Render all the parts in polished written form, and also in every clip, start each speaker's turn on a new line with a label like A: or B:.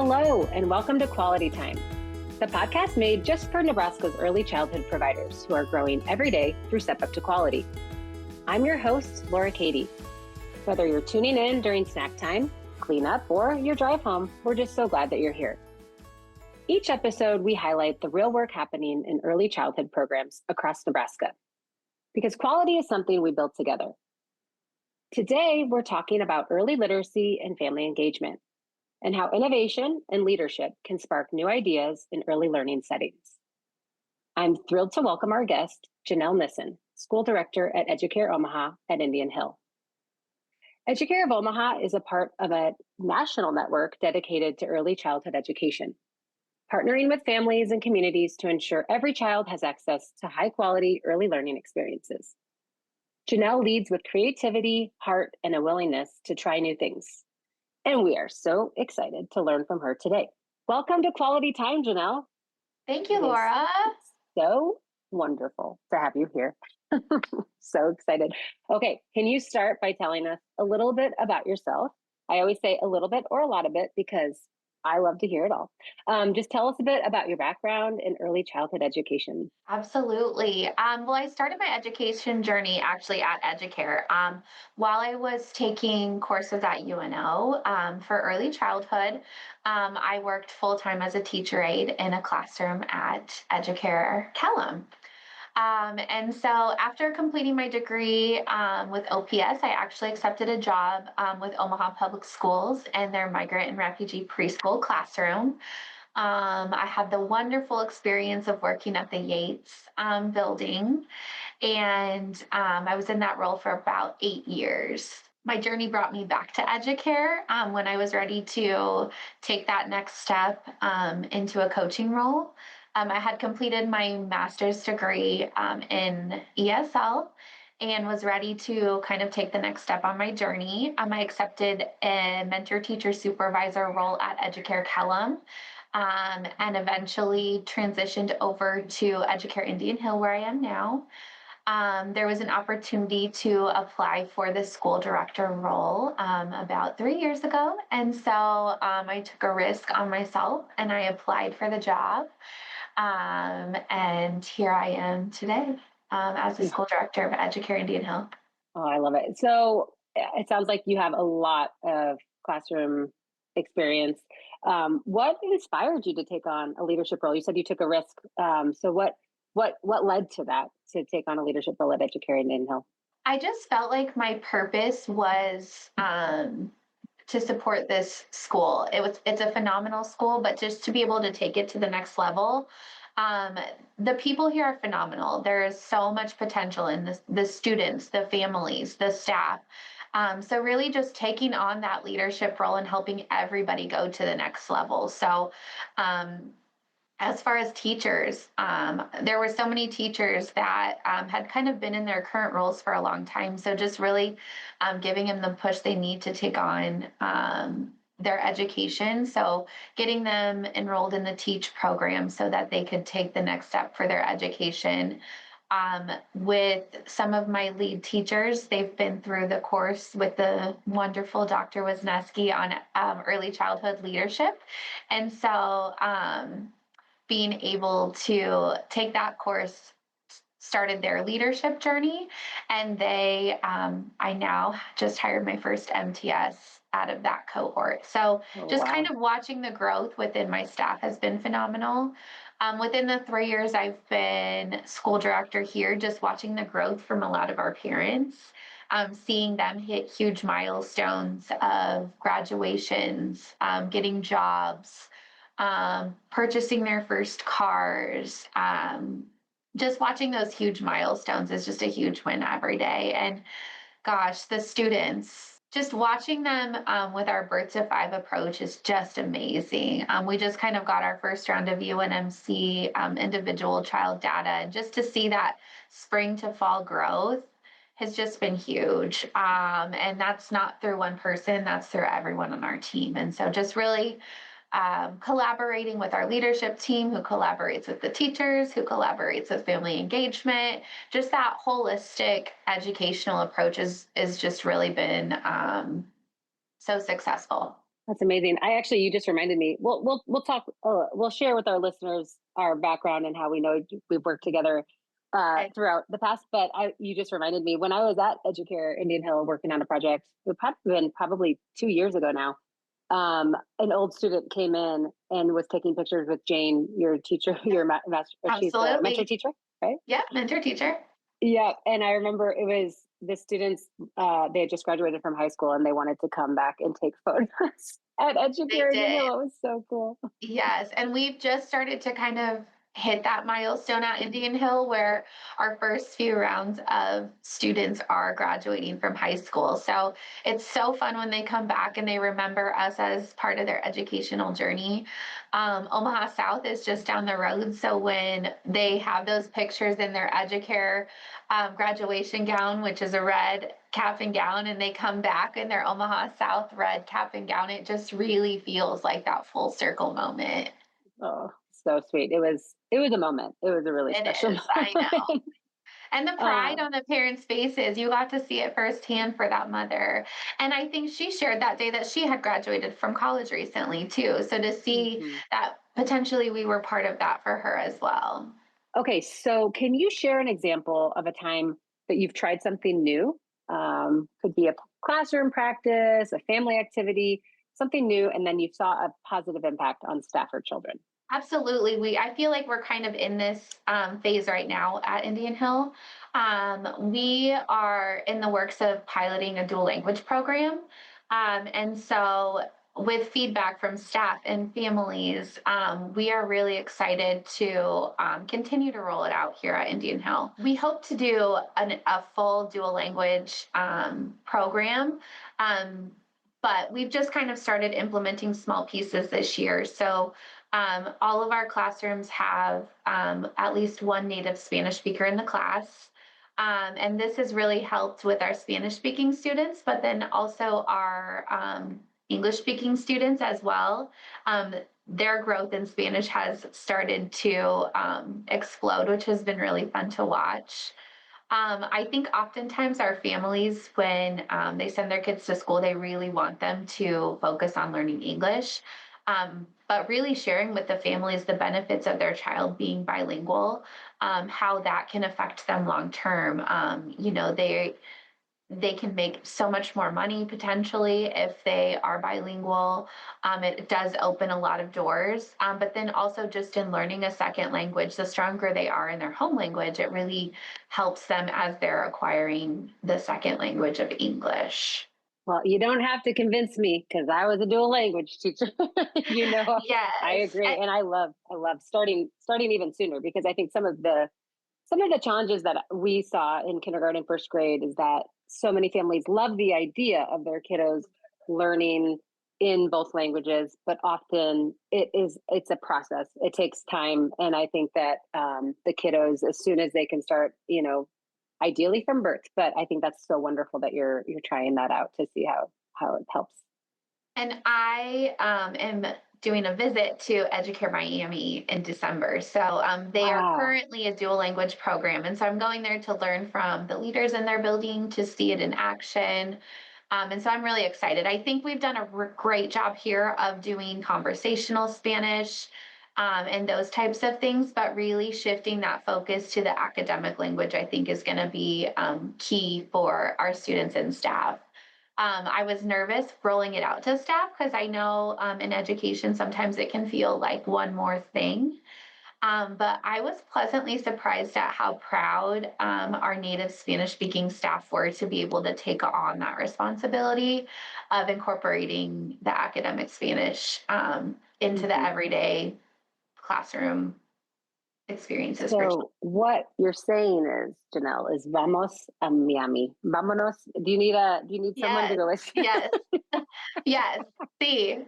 A: Hello, and welcome to Quality Time, the podcast made just for Nebraska's early childhood providers who are growing every day through Step Up to Quality. I'm your host, Laura Cady. Whether you're tuning in during snack time, cleanup, or your drive home, we're just so glad that you're here. Each episode, we highlight the real work happening in early childhood programs across Nebraska, because quality is something we build together. Today, we're talking about early literacy and family engagement, and how innovation and leadership can spark new ideas in early learning settings. I'm thrilled to welcome our guest, Janelle Nissen, School Director at Educare Omaha at Indian Hill. Educare of Omaha is a part of a national network dedicated to early childhood education, partnering with families and communities to ensure every child has access to high-quality early learning experiences. Janelle leads with creativity, heart, and a willingness to try new things. And we are so excited to learn from her today. Welcome to Quality Time, Janelle.
B: Thank you, Laura.
A: So wonderful to have you here. So excited. Okay, can you start by telling us a little bit about yourself? I always say a little bit or a lot of it because I love to hear it all. Just tell us a bit about your background in early childhood education.
B: Absolutely. Well, I started my education journey actually at Educare. While I was taking courses at UNO for early childhood, I worked full-time as a teacher aide in a classroom at Educare Kellum. And so after completing my degree with OPS, I actually accepted a job with Omaha Public Schools and their migrant and refugee preschool classroom. I had the wonderful experience of working at the Yates building, and I was in that role for about 8 years. My journey brought me back to Educare when I was ready to take that next step into a coaching role. I had completed my master's degree in ESL and was ready to kind of take the next step on my journey. I accepted a mentor teacher supervisor role at Educare Kellum and eventually transitioned over to Educare Indian Hill, where I am now. There was an opportunity to apply for the school director role about 3 years ago. And so I took a risk on myself and I applied for the job. And here I am today as the school director of Educare Indian Hill.
A: Oh, I love it. So it sounds like you have a lot of classroom experience. What inspired you to take on a leadership role? You said you took a risk. So what led to that, to take on a leadership role at Educare Indian Hill?
B: I just felt like my purpose was to support this school. It's a phenomenal school, but just to be able to take it to the next level. The people here are phenomenal. There is so much potential in the students, the families, the staff. So really just taking on that leadership role and helping everybody go to the next level. So as far as teachers, there were so many teachers that had kind of been in their current roles for a long time. So just really giving them the push they need to take on their education. So getting them enrolled in the TEACH program so that they could take the next step for their education. With some of my lead teachers, they've been through the course with the wonderful Dr. Wisniewski on early childhood leadership. And so being able to take that course started their leadership journey. And I now just hired my first MTS out of that cohort. So kind of watching the growth within my staff has been phenomenal. Within the 3 years I've been school director here, just watching the growth from a lot of our parents, seeing them hit huge milestones of graduations, getting jobs, purchasing their first cars. Just watching those huge milestones is just a huge win every day. And gosh, the students, just watching them with our birth to 5 approach is just amazing. We just kind of got our first round of UNMC individual child data, and just to see that spring to fall growth has just been huge. And that's not through one person, that's through everyone on our team. And so just really collaborating with our leadership team, who collaborates with the teachers, who collaborates with family engagement, just that holistic educational approach is just really been so successful.
A: That's amazing. You just reminded me. We'll talk. We'll share with our listeners our background and how we know we've worked together
B: Okay.
A: throughout the past. But you just reminded me when I was at Educare Indian Hill working on a project. It been probably 2 years ago now. An old student came in and was taking pictures with Jane, your teacher, your master. She's the mentor
B: Absolutely.
A: teacher, right?
B: Yeah, mentor teacher.
A: Yeah, and I remember it was the students. They had just graduated from high school, and they wanted to come back and take photos at
B: They
A: Educare Indian
B: did.
A: Hill. It was so cool.
B: Yes, and we've just started to kind of hit that milestone at Indian Hill where our first few rounds of students are graduating from high school. So it's so fun when they come back and they remember us as part of their educational journey. Omaha South is just down the road. So when they have those pictures in their Educare graduation gown, which is a red cap and gown, and they come back in their Omaha South red cap and gown, it just really feels like that full circle moment.
A: Oh, so sweet. It was a moment. It was a really
B: It
A: special
B: is, I know.
A: moment.
B: And the
A: uh,
B: pride on the parents' faces, you got to see it firsthand for that mother. And I think she shared that day that she had graduated from college recently, too. So to see
A: mhm.
B: that potentially we were part of that for her as well.
A: Okay, so can you share an example of a time that you've tried something new? Could be a classroom practice, a family activity, something new, and then you saw a positive impact on staff or children.
B: Absolutely. I feel like we're kind of in this phase right now at Indian Hill. We are in the works of piloting a dual language program. And so, with feedback from staff and families, we are really excited to continue to roll it out here at Indian Hill. We hope to do a full dual language program. Um, but we've just kind of started implementing small pieces this year. So, all of our classrooms have at least one native Spanish speaker in the class. And this has really helped with our Spanish speaking students, but then also our English speaking students as well. Their growth in Spanish has started to explode, which has been really fun to watch. I think oftentimes our families, when they send their kids to school, they really want them to focus on learning English. But really sharing with the families the benefits of their child being bilingual, how that can affect them long term. They can make so much more money potentially if they are bilingual. It does open a lot of doors. But then also, just in learning a second language, the stronger they are in their home language, it really helps them as they're acquiring the second language of English.
A: Well, you don't have to convince me because I was a dual language teacher. I
B: Yes.
A: agree, and I love starting even sooner because I think some of the challenges that we saw in kindergarten, first grade is that so many families love the idea of their kiddos learning in both languages, but often it's a process. It takes time, and I think that the kiddos, as soon as they can start, ideally from birth, but I think that's so wonderful that you're trying that out to see how it helps.
B: And I am doing a visit to Educare Miami in December. So they are
A: Wow.
B: currently a dual language program. And so I'm going there to learn from the leaders in their building to see it in action. And so I'm really excited. I think we've done a great job here of doing conversational Spanish and those types of things, but really shifting that focus to the academic language, I think, is going to be key for our students and staff. I was nervous rolling it out to staff because I know in education sometimes it can feel like one more thing. But I was pleasantly surprised at how proud our native Spanish speaking staff were to be able to take on that responsibility of incorporating the academic Spanish into the
A: Mhm.
B: everyday classroom experiences for children.
A: So what you're saying is, Janelle, is vamos a Miami. Vámonos. Do you need someone to
B: Yes,
A: go with you?
B: yes, yes. See.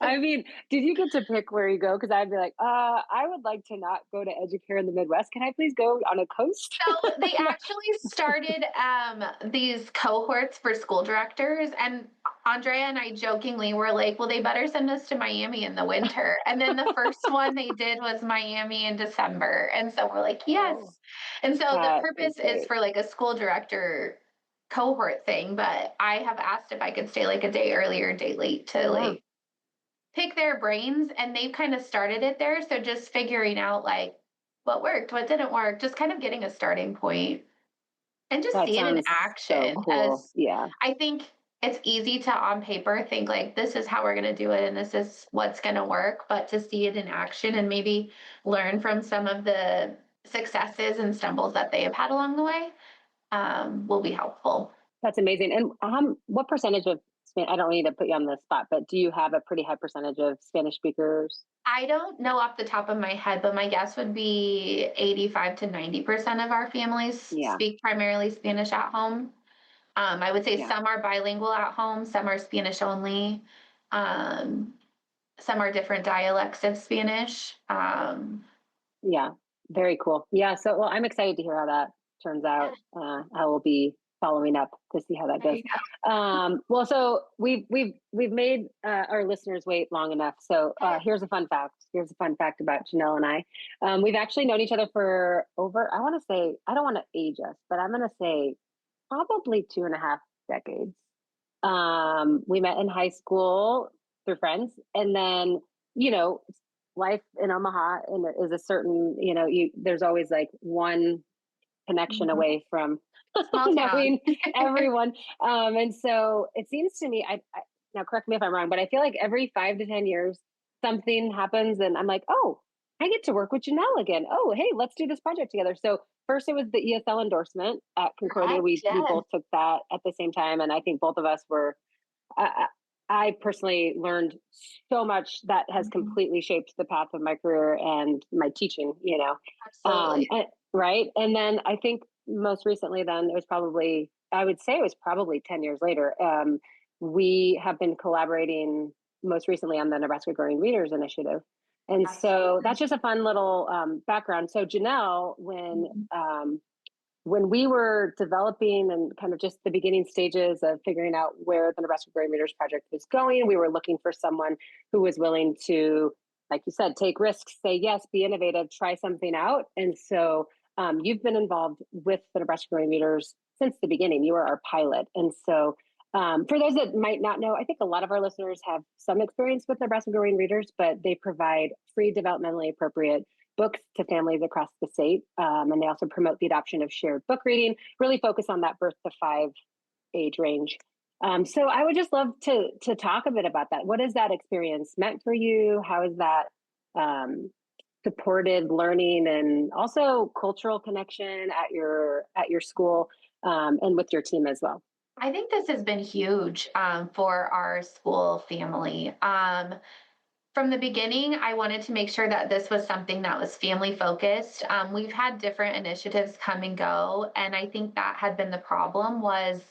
A: I mean, did you get to pick where you go? Because I'd be like, I would like to not go to Educare in the Midwest. Can I please go on a coast?
B: So they actually started these cohorts for school directors, and Andrea and I jokingly were like, "Well, they better send us to Miami in the winter." And then the first one they did was Miami in December, and so we're like,
A: Oh,
B: "Yes." And so the
A: that is
B: purpose is
A: great.
B: for like a school director cohort thing, but I have asked if I could stay like a day early or a day late to
A: Yeah,
B: like pick their brains, and they've kind of started it there. So just figuring out like what worked, what didn't work, just kind of getting a starting point and just
A: that
B: see it in
A: sounds so
B: action.
A: cool.
B: As
A: Yeah.
B: I think it's easy to on paper think like this is how we're going to do it and this is what's going to work, but to see it in action and maybe learn from some of the successes and stumbles that they have had along the way will be helpful.
A: That's amazing. And what percentage of I don't need to put you on the spot, but do you have a pretty high percentage of Spanish speakers?
B: I don't know off the top of my head, but my guess would be 85 to 90% of our families
A: Yeah,
B: speak primarily Spanish at home. I would say
A: yeah,
B: some are bilingual at home, some are Spanish only, um, some are different dialects of Spanish.
A: yeah. Very cool. Yeah. So, well, I'm excited to hear how that turns
B: Yeah,
A: out. I will be following up to see how that
B: there
A: goes.
B: you go.
A: Well, so we've made our listeners wait long enough. So here's a fun fact. Here's a fun fact about Janelle and I. We've actually known each other for over. I want to say I don't want to age us, but I'm going to say probably 2.5 decades. We met in high school through friends, and then you know, life in Omaha and is a certain there's always like one connection
B: Mhm.
A: away from
B: Small town.
A: knowing everyone. And so it seems to me, now correct me if I'm wrong, but I feel like every 5 to 10 years something happens, and I'm like, oh, I get to work with Janelle again. Oh, hey, let's do this project together. So first it was the ESL endorsement at Concordia.
B: Correct.
A: We
B: Yes.
A: both took that at the same time, and I think both of us were. I, I personally learned so much that has
B: Mhm.
A: completely shaped the path of my career and my teaching.
B: Absolutely.
A: Right. And then I think most recently, then it was probably, I would say it was probably 10 years later. We have been collaborating most recently on the Nebraska Growing Readers Initiative. And so
B: Absolutely.
A: that's just a fun little background. So Janelle,
B: Mhm.
A: when we were developing and kind of just the beginning stages of figuring out where the Nebraska Growing Readers Project was going, we were looking for someone who was willing to, like you said, take risks, say yes, be innovative, try something out. And so you've been involved with the Nebraska Growing Readers since the beginning. You were our pilot. And so for those that might not know, I think a lot of our listeners have some experience with Nebraska Growing Readers, but they provide free, developmentally appropriate books to families across the state. And they also promote the adoption of shared book reading, really focus on that birth to 5 age range. So I would just love to talk a bit about that. What has that experience meant for you? How has that um, supported learning and also cultural connection at your school and with your team as well?
B: I think this has been huge for our school family. From the beginning, I wanted to make sure that this was something that was family focused. We've had different initiatives come and go, and I think that had been the problem was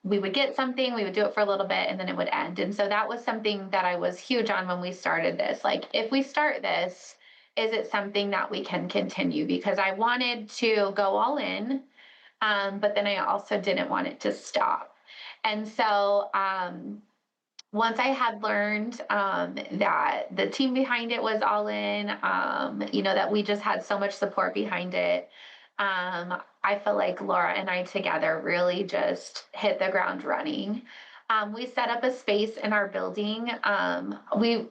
B: we would get something, we would do it for a little bit, and then it would end. And so that was something that I was huge on when we started this. Like, if we start this, is it something that we can continue? Because I wanted to go all in, but then I also didn't want it to stop. And so once I had learned that the team behind it was all in, that we just had so much support behind it, I feel like Laura and I together really just hit the ground running. We set up a space in our building. We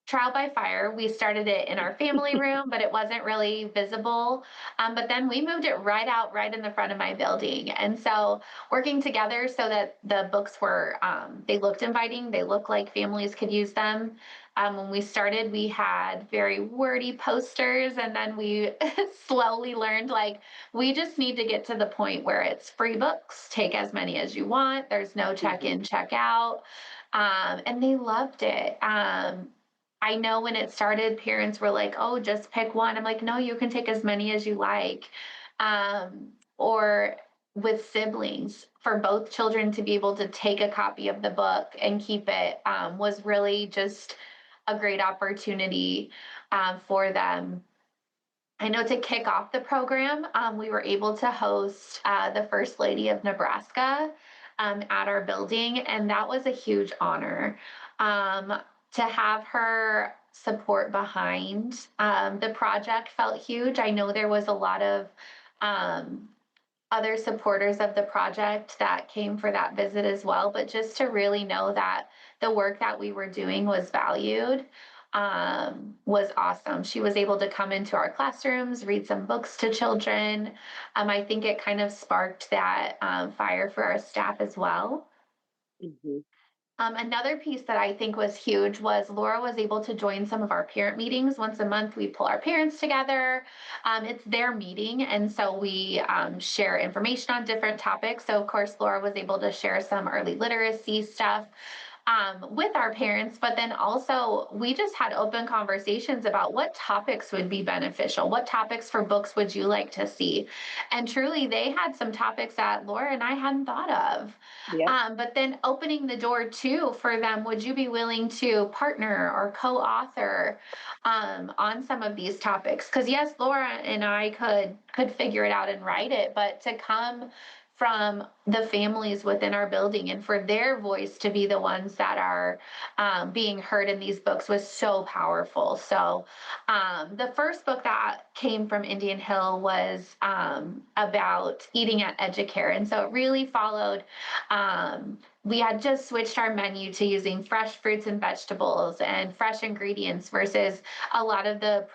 B: trial by fire. We started it in our family room, but it wasn't really visible. But then we moved it right out, right in the front of my building. And so working together so that the books were, they looked inviting, they looked like families could use them. When we started, we had very wordy posters, and then we slowly learned like we just need to get to the point where it's free books, take as many as you want, there's no check
A: Mhm.
B: in, check out. And they loved it. I know when it started, parents were like, "Oh, just pick one." I'm like, "No, you can take as many as you like." Or with siblings, for both children to be able to take a copy of the book and keep it was really just a great opportunity for them. I know to kick off the program, we were able to host the First Lady of Nebraska at our building, and that was a huge honor. To have her support behind the project felt huge. I know there was a lot of um, other supporters of the project that came for that visit as well, but just to really know that the work that we were doing was valued was awesome. She was able to come into our classrooms, read some books to children. I think it kind of sparked that fire for our staff as well.
A: Mhm.
B: Another piece that I think was huge was Laura was able to join some of our parent meetings. Once a month, we pull our parents together. It's their meeting, and so we share information on different topics. So, of course, Laura was able to share some early literacy stuff with our parents, but then also we just had open conversations about what topics would be beneficial. What topics for books would you like to see? And truly, they had some topics that Laura and I hadn't thought of.
A: Yep.
B: But then opening the door too for them, would you be willing to partner or co-author on some of these topics? Because yes, Laura and I could figure it out and write it, but to come from the families within our building and for their voice to be the ones that are being heard in these books was so powerful. So the first book that came from Indian Hill was about eating at Educare. And so it really followed. We had just switched our menu to using fresh fruits and vegetables and fresh ingredients versus a lot of the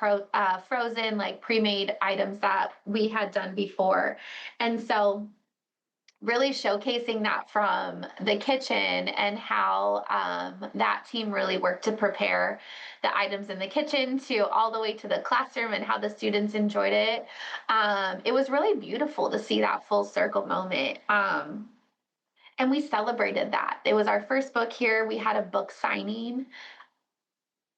B: frozen, like pre-made items that we had done before. And so really showcasing that from the kitchen and how that team really worked to prepare the items in the kitchen to all the way to the classroom and how the students enjoyed it. It was really beautiful to see that full circle moment. And we celebrated that. It was our first book here. We had a book signing.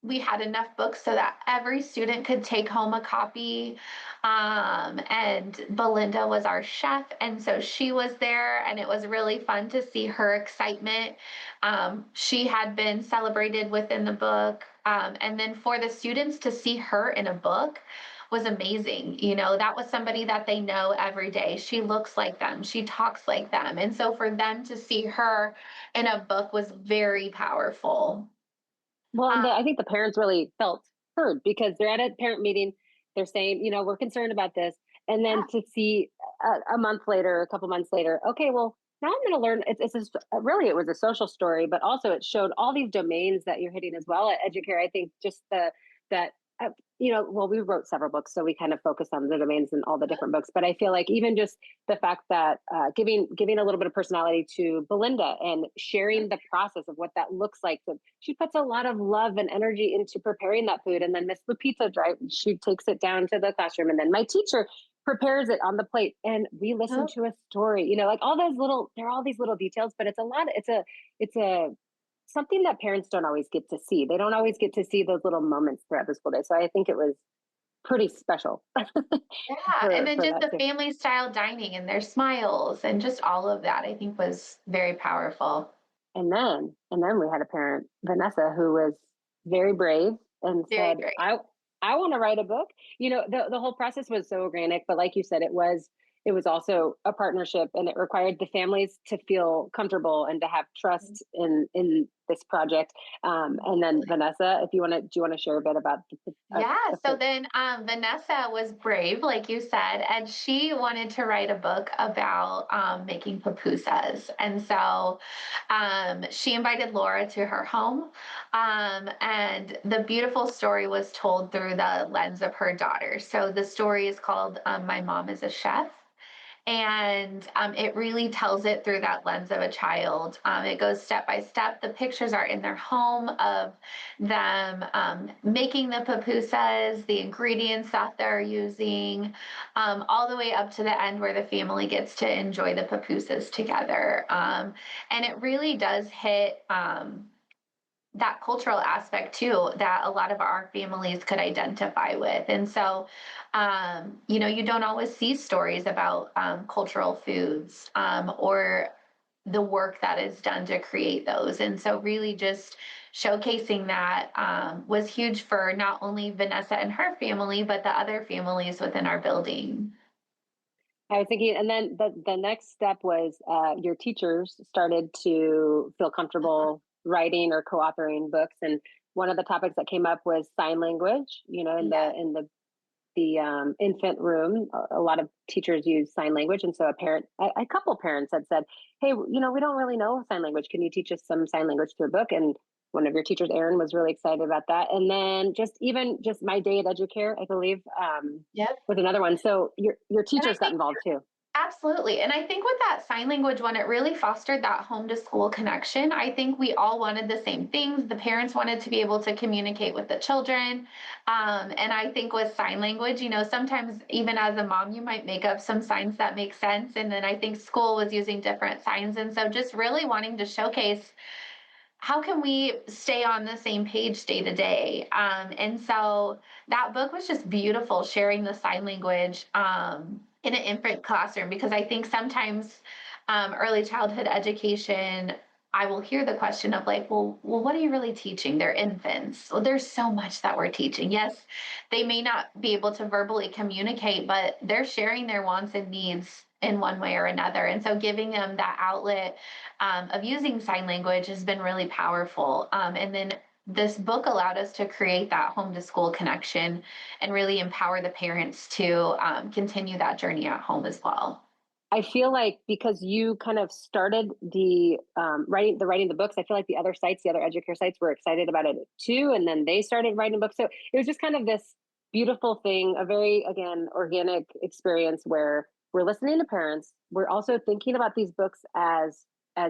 B: We had enough books so that every student could take home a copy. And Belinda was our chef. And so she was there, and it was really fun to see her excitement. She had been celebrated within the book. And then for the students to see her in a book was amazing. You know, that was somebody that they know every day. She looks like them, she talks like them. And so for them to see her in a book was very powerful.
A: Well, and
B: Um,
A: I think the parents really felt heard because they're at a parent meeting. They're saying, we're concerned about this. And then
B: yeah.
A: to see a month later, a couple months later, okay, well, now I'm going to learn. Really, it was a social story, but also it showed all these domains that you're hitting as well at Educare. I think just that uh, well, we wrote several books, so we kind of focused on the domains and all the different books. But I feel like even just the fact that giving a little bit of personality to Belinda and sharing the process of what that looks like. She puts a lot of love and energy into preparing that food, and then Miss Lupita she takes it down to the classroom, and then my teacher prepares it on the plate, and we listen to a story. Like all those little, there are all these little details, but it's a lot. It's a something that parents don't always get to see. They don't always get to see those little moments throughout the school day. So I think it was pretty special
B: Yeah, and then
A: for
B: just
A: that
B: the
A: too.
B: family style dining and their smiles and just all of that, I think was very powerful.
A: And then we had a parent, Vanessa, who was very brave and
B: Very
A: said,
B: great.
A: I want to write a book. The whole process was so organic, but like you said, it was also a partnership, and it required the families to feel comfortable and to have trust in this project. And then Vanessa, if do you want to share a bit about
B: Yeah, so
A: the
B: then Vanessa was brave, like you said, and she wanted to write a book about making pupusas. And so she invited Laura to her home, and the beautiful story was told through the lens of her daughter. So the story is called My Mom is a Chef. And it really tells it through that lens of a child. It goes step by step. The pictures are in their home of them making the pupusas, the ingredients that they're using, all the way up to the end where the family gets to enjoy the pupusas together. And it really does hit. That cultural aspect too that a lot of our families could identify with. And so you don't always see stories about cultural foods or the work that is done to create those. And so really just showcasing that was huge for not only Vanessa and her family but the other families within our building.
A: I was thinking, and then the next step was your teachers started to feel comfortable writing or co-authoring books, and one of the topics that came up was sign language. In
B: Yeah.
A: the infant room, a lot of teachers use sign language. And so a couple parents had said, hey, we don't really know sign language. Can you teach us some sign language through a book? And one of your teachers, Erin, was really excited about that. And then just my day at Educare, I believe,
B: Yep.
A: was another one. So your
B: And I
A: teachers got
B: think
A: involved too.
B: absolutely. And I think with that sign language one, it really fostered that home to school connection. I think we all wanted the same things. The parents wanted to be able to communicate with the children. And I think with sign language, sometimes even as a mom, you might make up some signs that make sense. And then I think school was using different signs. And so just really wanting to showcase how can we stay on the same page day to day? And so that book was just beautiful, sharing the sign language in an infant classroom, because I think sometimes early childhood education, I will hear the question of like, well, what are you really teaching? They're infants. Well, there's so much that we're teaching. Yes, they may not be able to verbally communicate, but they're sharing their wants and needs in one way or another. And so giving them that outlet of using sign language has been really powerful. And then this book allowed us to create that home to school connection and really empower the parents to continue that journey at home as well.
A: I feel like because you kind of started the writing the books, I feel like the other Educare sites were excited about it too. And then they started writing books. So it was just kind of this beautiful thing, a very, again, organic experience where we're listening to parents. We're also thinking about these books as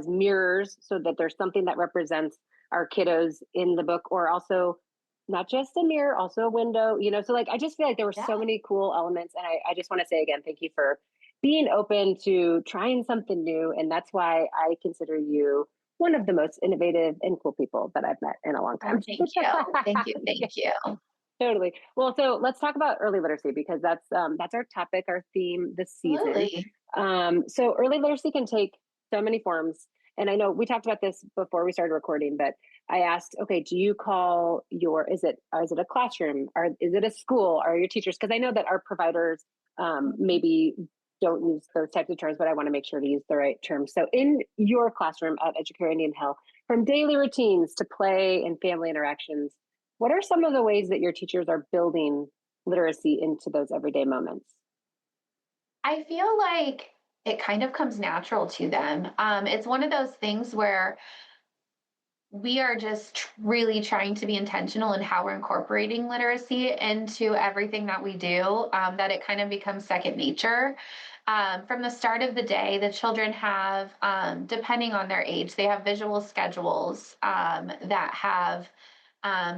A: mirrors so that there's something that represents our kiddos in the book, or also not just a mirror, also a window, so like I just feel like there were
B: Yeah.
A: so many cool elements. And I just want to say again, thank you for being open to trying something new. And that's why I consider you one of the most innovative and cool people that I've met in a long time.
B: Thank you. Thank you. Thank you.
A: Totally. Well, so let's talk about early literacy, because that's our topic, our theme this season.
B: Absolutely.
A: So early literacy can take so many forms. And I know we talked about this before we started recording, but I asked, okay, do you call is it a classroom, or is it a school, or your teachers? Because I know that our providers maybe don't use those types of terms, but I want to make sure to use the right terms. So in your classroom at Educare Indian Hill, from daily routines to play and family interactions, what are some of the ways that your teachers are building literacy into those everyday moments?
B: I feel like it kind of comes natural to them. It's one of those things where we are just really trying to be intentional in how we're incorporating literacy into everything that we do, that it kind of becomes second nature. From the start of the day, the children have, depending on their age, they have visual schedules that have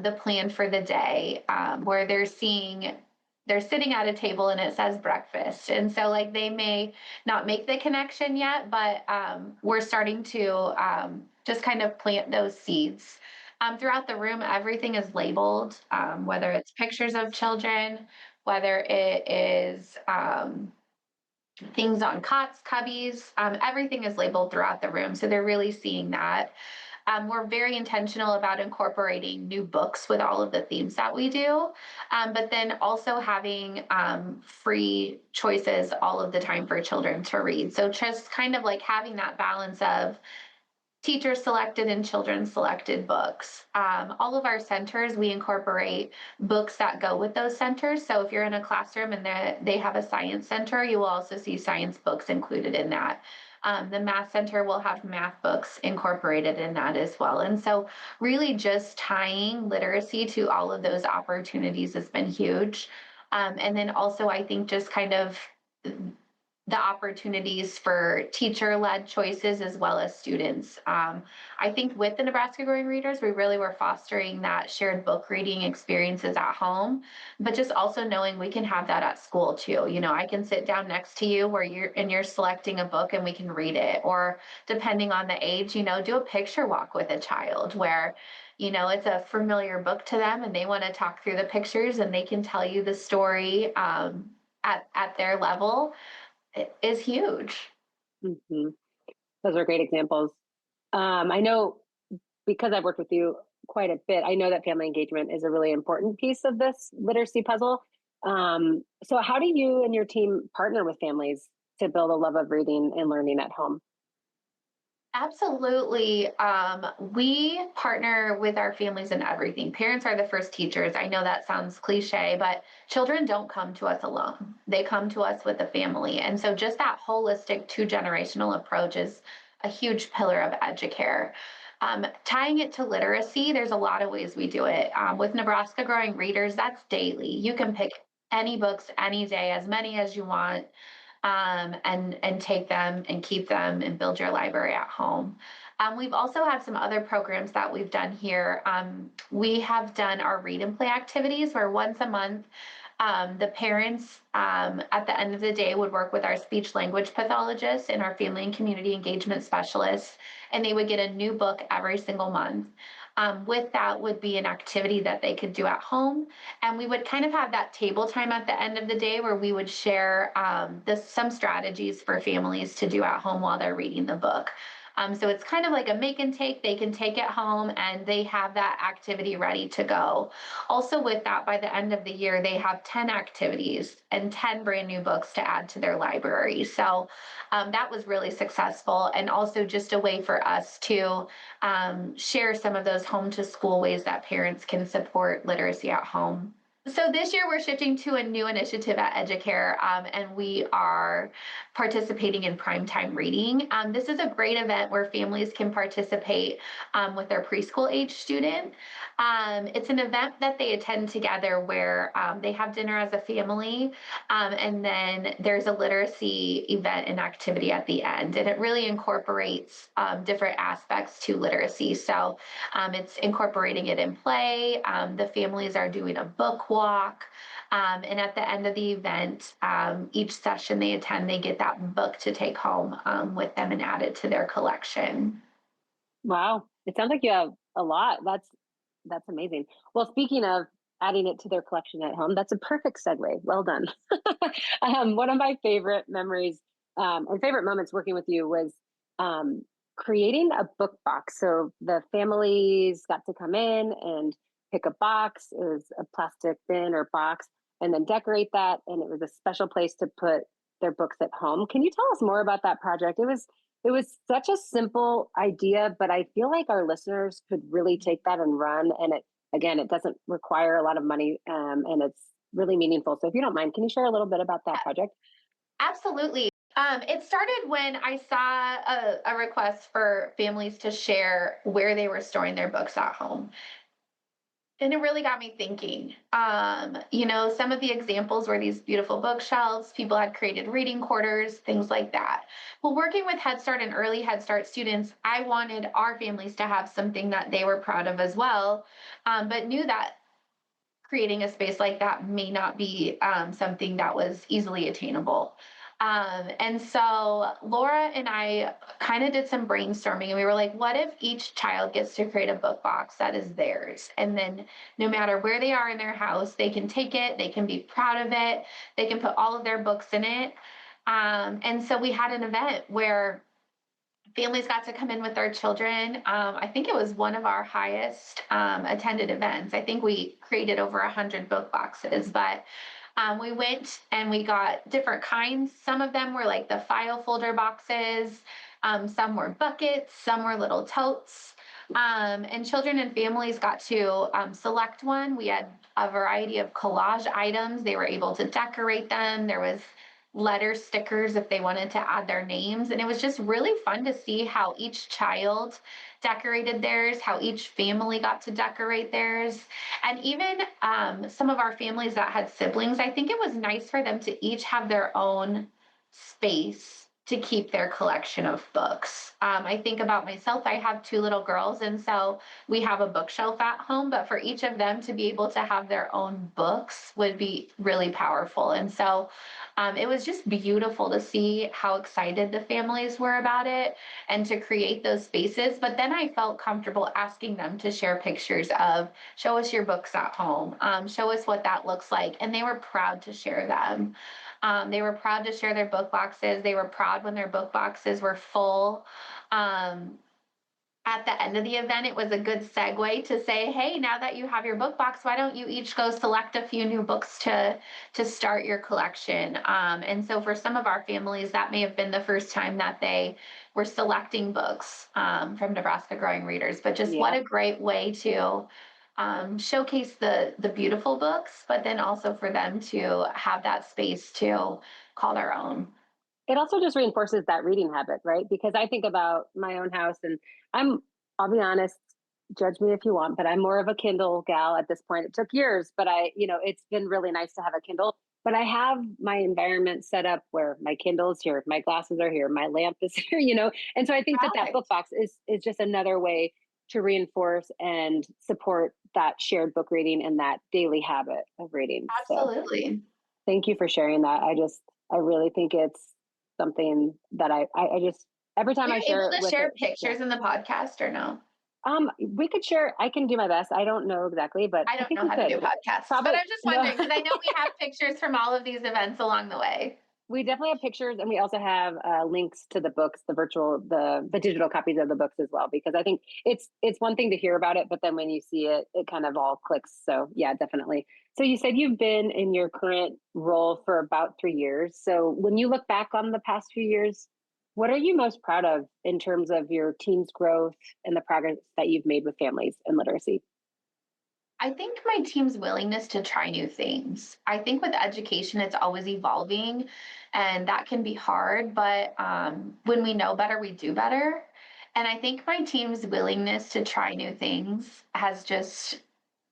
B: the plan for the day, where they're sitting at a table and it says breakfast. And so, like, they may not make the connection yet, but we're starting to just kind of plant those seeds. Throughout the room, everything is labeled, whether it's pictures of children, whether it is things on cots, cubbies, everything is labeled throughout the room. So they're really seeing that. We're very intentional about incorporating new books with all of the themes that we do, but then also having free choices all of the time for children to read. So just kind of like having that balance of teacher selected and children selected books. All of our centers, we incorporate books that go with those centers. So if you're in a classroom and they have a science center, you will also see science books included in that. The math center will have math books incorporated in that as well. And so really just tying literacy to all of those opportunities has been huge. And then also I think just kind of the opportunities for teacher-led choices as well as students. I think with the Nebraska Growing Readers, we really were fostering that shared book reading experiences at home, but just also knowing we can have that at school too. I can sit down next to you where you're selecting a book and we can read it, or depending on the age, do a picture walk with a child where it's a familiar book to them and they want to talk through the pictures and they can tell you the story at their level is huge.
A: Mm-hmm. Those are great examples. I know, because I've worked with you quite a bit, I know that family engagement is a really important piece of this literacy puzzle. So how do you and your team partner with families to build a love of reading and learning at home?
B: Absolutely. We partner with our families in everything. Parents are the first teachers. I know that sounds cliche, but children don't come to us alone. They come to us with a family. And so just that holistic two generational approach is a huge pillar of Educare. Tying it to literacy, there's a lot of ways we do it. With Nebraska Growing Readers, that's daily. You can pick any books any day, as many as you want, and take them and keep them and build your library at home. We've also had some other programs that we've done here. We have done our read and play activities where once a month, the parents at the end of the day would work with our speech language pathologist and our family and community engagement specialists, and they would get a new book every single month. With that would be an activity that they could do at home, and we would kind of have that table time at the end of the day where we would share some strategies for families to do at home while they're reading the book. So it's kind of like a make and take. They can take it home and they have that activity ready to go. Also, with that, by the end of the year, they have 10 activities and 10 brand new books to add to their library. So that was really successful, and also just a way for us to share some of those home to school ways that parents can support literacy at home. So this year we're shifting to a new initiative at Educare, and we are participating in primetime reading. This is a great event where families can participate with their preschool age student. It's an event that they attend together where they have dinner as a family, and then there's a literacy event and activity at the end, and it really incorporates different aspects to literacy. So it's incorporating it in play. The families are doing a book walk. And at the end of the event, each session they attend, they get that book to take home with them and add it to their collection.
A: Wow. It sounds like you have a lot. That's amazing. Well, speaking of adding it to their collection at home, that's a perfect segue. Well done. One of my favorite memories and favorite moments working with you was um, creating a book box. So the families got to come in and pick a box. It was a plastic bin or box, and then decorate that. And it was a special place to put their books at home. Can you tell us more about that project? It was such a simple idea, but I feel like our listeners could really take that and run. And it again, it doesn't require a lot of money, and it's really meaningful. So if you don't mind, can you share a little bit about that project?
B: Absolutely. It started when I saw a request for families to share where they were storing their books at home. And it really got me thinking. Some of the examples were these beautiful bookshelves, people had created reading quarters, things like that. Well, working with Head Start and early Head Start students, I wanted our families to have something that they were proud of as well, but knew that creating a space like that may not be something that was easily attainable. And so Laura and I kind of did some brainstorming, and we were like, what if each child gets to create a book box that is theirs? And then no matter where they are in their house, they can take it, they can be proud of it, they can put all of their books in it. And so we had an event where families got to come in with their children. I think it was one of our highest attended events. I think we created over 100 book boxes, but we went and we got different kinds. Some of them were like the file folder boxes, some were buckets, some were little totes. And children and families got to select one. We had a variety of collage items. They were able to decorate them. There was letter stickers if they wanted to add their names. And it was just really fun to see how each child decorated theirs, how each family got to decorate theirs. And even some of our families that had siblings, I think it was nice for them to each have their own space to keep their collection of books. I think about myself, I have two little girls, and so we have a bookshelf at home, but for each of them to be able to have their own books would be really powerful. And so it was just beautiful to see how excited the families were about it and to create those spaces. But then I felt comfortable asking them to share pictures of, show us your books at home, show us what that looks like. And they were proud to share them. They were proud to share their book boxes. They were proud when their book boxes were full. Um, at the end of the event, it was a good segue to say, hey, now that you have your book box, why don't you each go select a few new books to start your collection? And so for some of our families, that may have been the first time that they we're selecting books from Nebraska Growing Readers, but just what
A: Yeah.
B: a great way to showcase the beautiful books, but then also for them to have that space to call their own.
A: It also just reinforces that reading habit, right? Because I think about my own house and I'll be honest, judge me if you want, but I'm more of a Kindle gal at this point. It took years, but it's been really nice to have a Kindle. But I have my environment set up where my Kindle's here, my glasses are here, my lamp is here, And so I think that
B: Right.
A: book box is just another way to reinforce and support that shared book reading and that daily habit of reading. So
B: Absolutely.
A: thank you for sharing that. I really think it's something that I just, every
B: Are
A: time I
B: you
A: share
B: able
A: it
B: to
A: with
B: share
A: it. Yeah.
B: pictures in the podcast or no?
A: We could share, I can do my best. I don't know exactly, but
B: I
A: I
B: don't
A: think
B: know
A: we
B: how to
A: could
B: do podcasts, but
A: probably,
B: I'm just
A: no,
B: wondering because I know we have pictures from all of these events along the way.
A: we definitely have pictures and we also have links to the books, the digital copies of the books as well, because I think it's one thing to hear about it, but then when you see it, it kind of all clicks. So yeah, definitely. So you said you've been in your current role for about 3 years. So when you look back on the past few years, what are you most proud of in terms of your team's growth and the progress that you've made with families and literacy?
B: I think my team's willingness to try new things. I think with education, it's always evolving, and that can be hard. But when we know better, we do better. And I think my team's willingness to try new things has just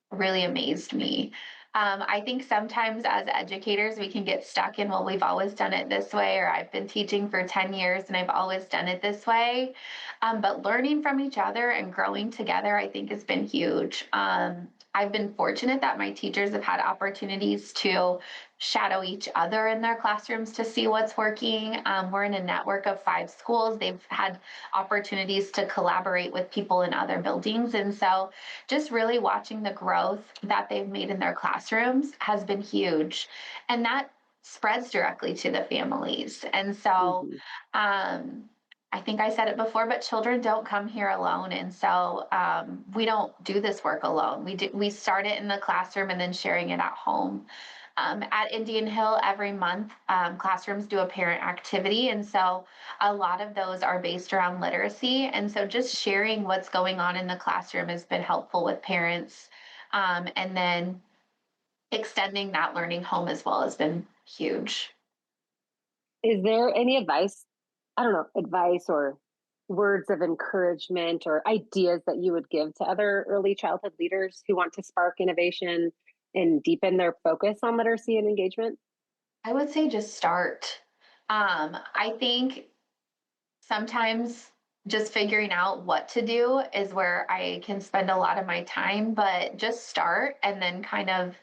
B: really amazed me. I think sometimes as educators, we can get stuck in, well, we've always done it this way, or I've been teaching for 10 years and I've always done it this way. But learning from each other and growing together, I think, has been huge. I've been fortunate that my teachers have had opportunities to shadow each other in their classrooms to see what's working. We're in a network of 5 schools. They've had opportunities to collaborate with people in other buildings. And so just really watching the growth that they've made in their classrooms has been huge. And that spreads directly to the families. And so,
A: Mm-hmm.
B: um, I think I said it before, but children don't come here alone, and so we don't do this work alone. We start it in the classroom and then sharing it at home. At Indian Hill, every month, classrooms do a parent activity. And so a lot of those are based around literacy. And so just sharing what's going on in the classroom has been helpful with parents. And then extending that learning home as well has been huge.
A: Is there any advice? I don't know, advice or words of encouragement or ideas that you would give to other early childhood leaders who want to spark innovation and deepen their focus on literacy and engagement?
B: I would say just start. I think sometimes just figuring out what to do is where I can spend a lot of my time, but just start and then kind of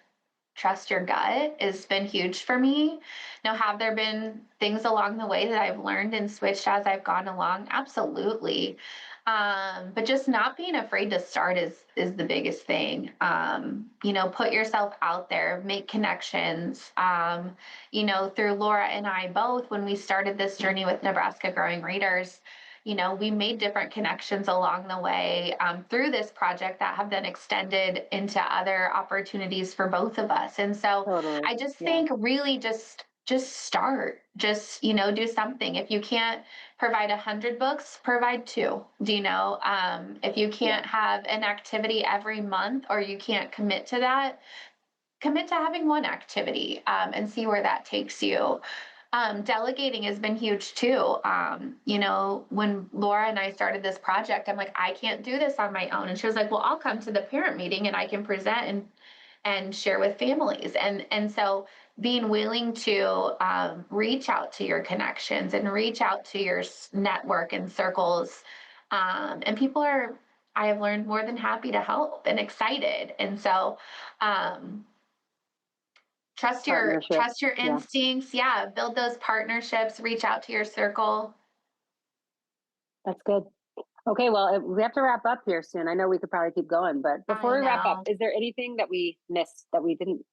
B: trust your gut has been huge for me. Now, have there been things along the way that I've learned and switched as I've gone along? Absolutely. But just not being afraid to start is the biggest thing. Put yourself out there, make connections. Through Laura and I both, when we started this journey with Nebraska Growing Readers, we made different connections along the way through this project that have then extended into other opportunities for both of us. And so
A: Totally.
B: I just
A: Yeah.
B: think really just start, just do something. If you can't provide 100 books, provide two. If you
A: Yeah.
B: can't have an activity every month or you can't commit to that, commit to having one activity and see where that takes you. Delegating has been huge too. When Laura and I started this project, I'm like, I can't do this on my own. And she was like, well, I'll come to the parent meeting and I can present and share with families. And so being willing to reach out to your connections and reach out to your network and circles. And people are, I have learned, more than happy to help and excited. And so um,
A: Partnership.
B: trust your
A: Yeah.
B: instincts. Yeah, build those partnerships, reach out to your circle.
A: That's good. Okay, well, we have to wrap up here soon. I know we could probably keep going, but before
B: I
A: we wrap up,
B: know.
A: is there anything that we missed that we didn't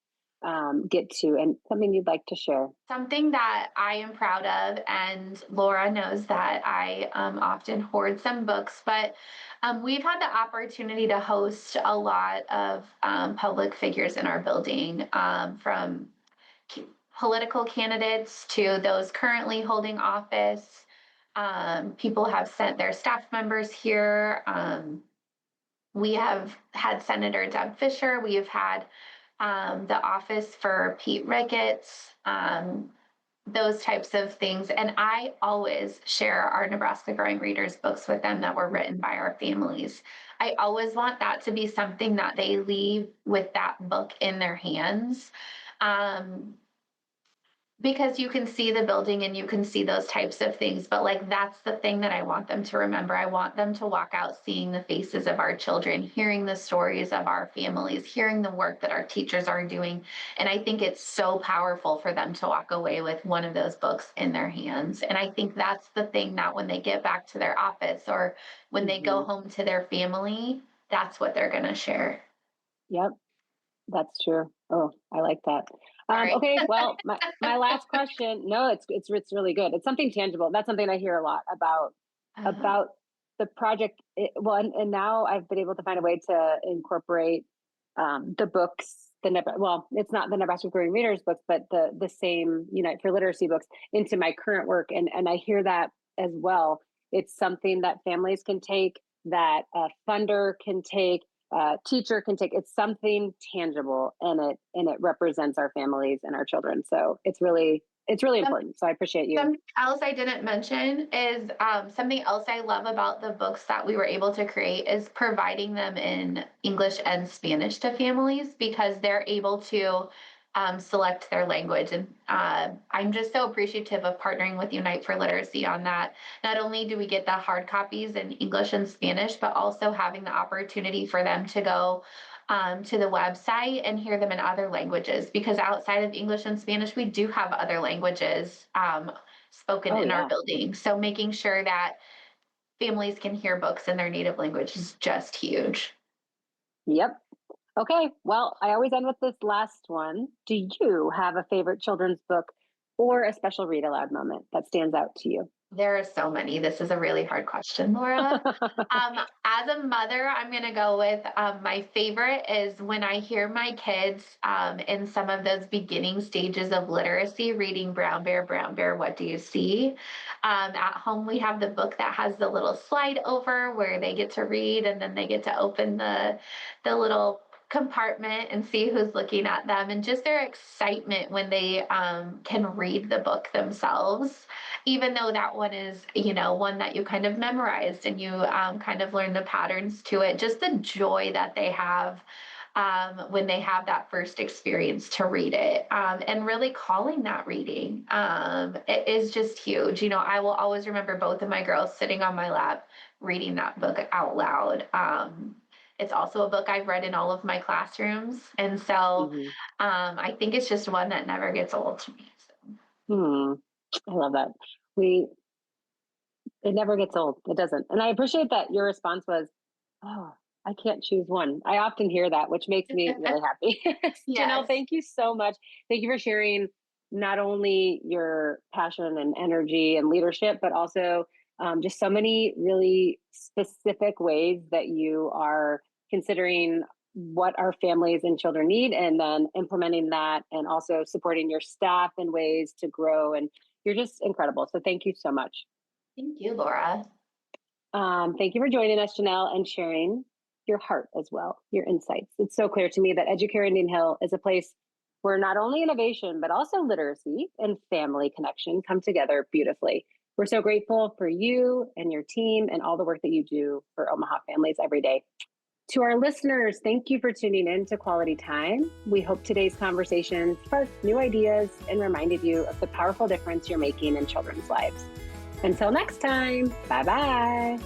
A: get to and something you'd like to share?
B: Something that I am proud of, and Laura knows that I often hoard some books, but we've had the opportunity to host a lot of public figures in our building, from political candidates to those currently holding office. People have sent their staff members here. We have had Senator Deb Fisher. We have had the office for Pete Ricketts, those types of things. And I always share our Nebraska Growing Readers books with them that were written by our families. I always want that to be something that they leave with that book in their hands. Because you can see the building and you can see those types of things, but like that's the thing that I want them to remember. I want them to walk out seeing the faces of our children, hearing the stories of our families, hearing the work that our teachers are doing. And I think it's so powerful for them to walk away with one of those books in their hands. And I think that's the thing that when they get back to their office or when they go home to their family, that's what they're going to share.
A: Yep, that's true. Oh, I like that. Okay, well, my last question. No, it's really good. It's something tangible. That's something I hear a lot about the project. And now I've been able to find a way to incorporate the books. It's not the Nebraska Growing Readers books, but the same Unite for Literacy books into my current work, and I hear that as well. It's something that families can take, that a funder can take, teacher can take. It's something tangible, and it represents our families and our children. So it's really important. So I appreciate you.
B: Something else I didn't mention is something else I love about the books that we were able to create is providing them in English and Spanish to families because they're able to select their language. And I'm just so appreciative of partnering with Unite for Literacy on that. Not only do we get the hard copies in English and Spanish, but also having the opportunity for them to go to the website and hear them in other languages, because outside of English and Spanish, we do have other languages spoken in our building. So making sure that families can hear books in their native language is just huge.
A: Yep. Okay, well, I always end with this last one. Do you have a favorite children's book or a special read aloud moment that stands out to you?
B: There are so many. This is a really hard question, Laura. As a mother, I'm going to go with my favorite is when I hear my kids in some of those beginning stages of literacy reading Brown Bear, What Do You See? At home, we have the book that has the little slide over where they get to read and then they get to open the little compartment and see who's looking at them, and just their excitement when they can read the book themselves, even though that one is one that you kind of memorized and you kind of learn the patterns to it. Just the joy that they have when they have that first experience to read it, and really calling that reading, it is just huge. I will always remember both of my girls sitting on my lap reading that book out loud. It's also a book I've read in all of my classrooms. And so I think it's just one that never gets old to me.
A: So. I love that. It never gets old. It doesn't. And I appreciate that your response was, oh, I can't choose one. I often hear that, which makes me really happy.
B: Yes.
A: Janelle, thank you so much. Thank you for sharing not only your passion and energy and leadership, but also just so many really specific ways that you are considering what our families and children need, and then implementing that, and also supporting your staff in ways to grow. And you're just incredible. So thank you so much.
B: Thank you, Laura.
A: Thank you for joining us, Janelle, and sharing your heart as well, your insights. It's so clear to me that Educare Indian Hill is a place where not only innovation, but also literacy and family connection come together beautifully. We're so grateful for you and your team and all the work that you do for Omaha families every day. To our listeners, thank you for tuning in to Quality Time. We hope today's conversation sparked new ideas and reminded you of the powerful difference you're making in children's lives. Until next time, bye-bye.